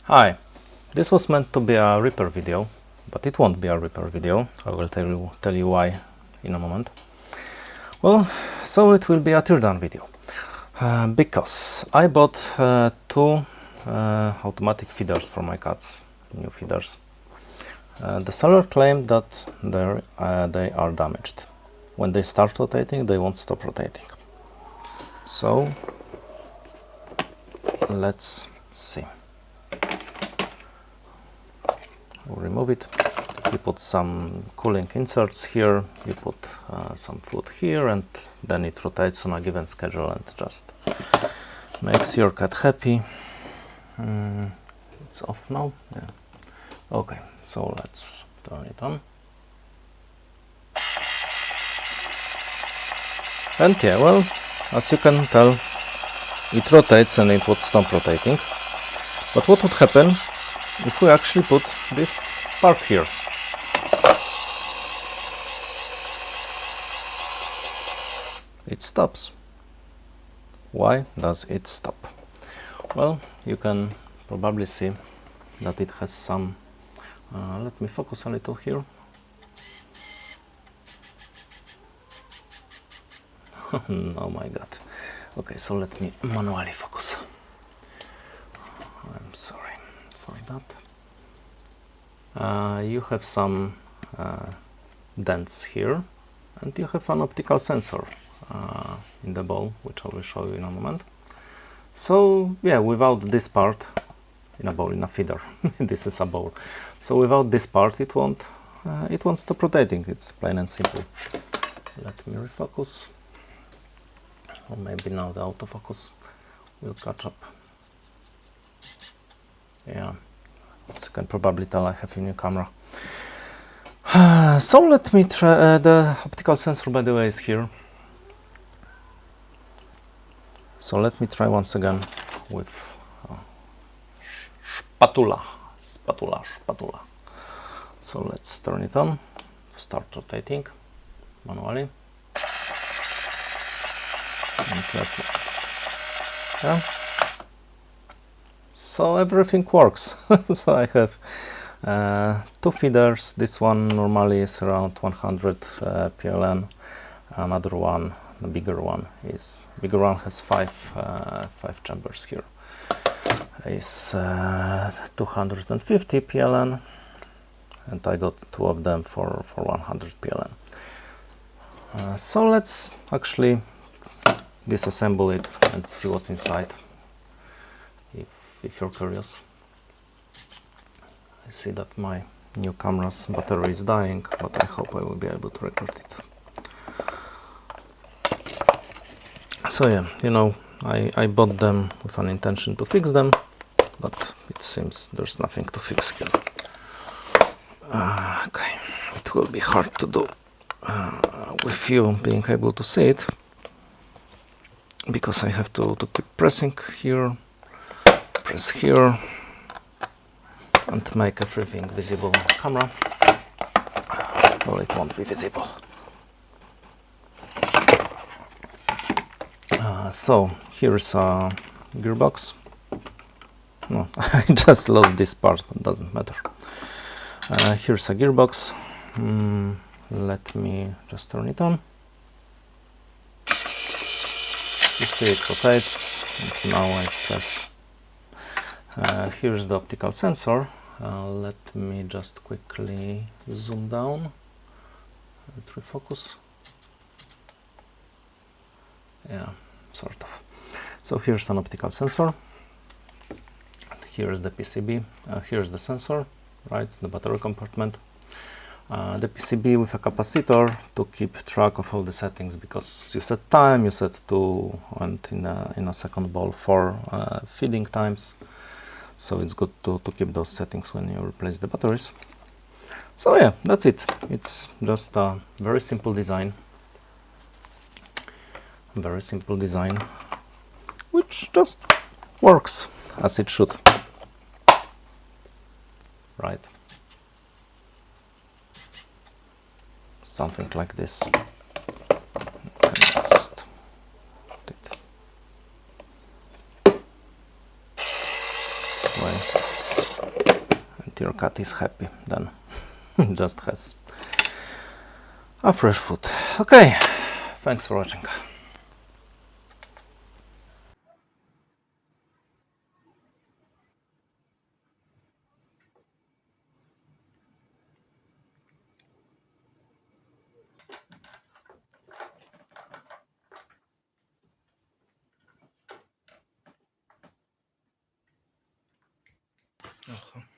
Hi, this was meant to be a repair video, but it won't be a repair video. I will tell you why in a moment. Well, so it will be a teardown video, because I bought two automatic feeders for my cats, new feeders. The seller claimed that they are damaged. When they start rotating, they won't stop rotating. So let's see. We'll remove it. You put some cooling inserts here, you put some food here, and then it rotates on a given schedule and just makes your cat happy. It's off now. Yeah. Okay, so let's turn it on. And yeah, well, as you can tell, it rotates and it would stop rotating. But what would happen if we actually put this part here? It stops. Why does it stop? Well, you can probably see that it has some... let me focus a little here. Oh my god. Okay, so let me manually focus. I'm sorry for that. You have some dents here, and you have an optical sensor in the ball, which I will show you in a moment. So yeah, without this part, in a feeder, this is a bowl. So without this part, it won't stop rotating. It's plain and simple. Let me refocus, or maybe now the autofocus will catch up. Yeah, as you can probably tell, I have a new camera. So let me try. The optical sensor, by the way, is here. So let me try once again with spatula. So let's turn it on, start rotating manually. And let's, yeah. So everything works. So I have two feeders. This one normally is around 100 PLN. Another one, the bigger one has five chambers here. Is 250 PLN, and I got two of them for 100 PLN. So let's actually disassemble it and see what's inside, if you're curious. I see that my new camera's battery is dying, but I hope I will be able to record it. So yeah, you know, I bought them with an intention to fix them, but it seems there's nothing to fix here. Okay, it will be hard to do with you being able to see it, because I have to keep pressing here, press here, and make everything visible on the camera. Well, it won't be visible. So here's a gearbox. No, I just lost this part, but it doesn't matter. Here's a gearbox. Let me just turn it on. You see it rotates, and now I press. Here's the optical sensor. Let me just quickly zoom down and refocus. Yeah, sort of. So here's an optical sensor. Here's the PCB. Here's the sensor, right? The battery compartment. The PCB with a capacitor to keep track of all the settings, because you set time, you set 2, and in a second ball 4 feeding times. So it's good to keep those settings when you replace the batteries. So yeah, that's it. It's just a very simple design. Very simple design, which just works as it should. Right? Something like this. You can just put it this way. your cat is happy, then just has a fresh food. Okay, thanks for watching. Aha.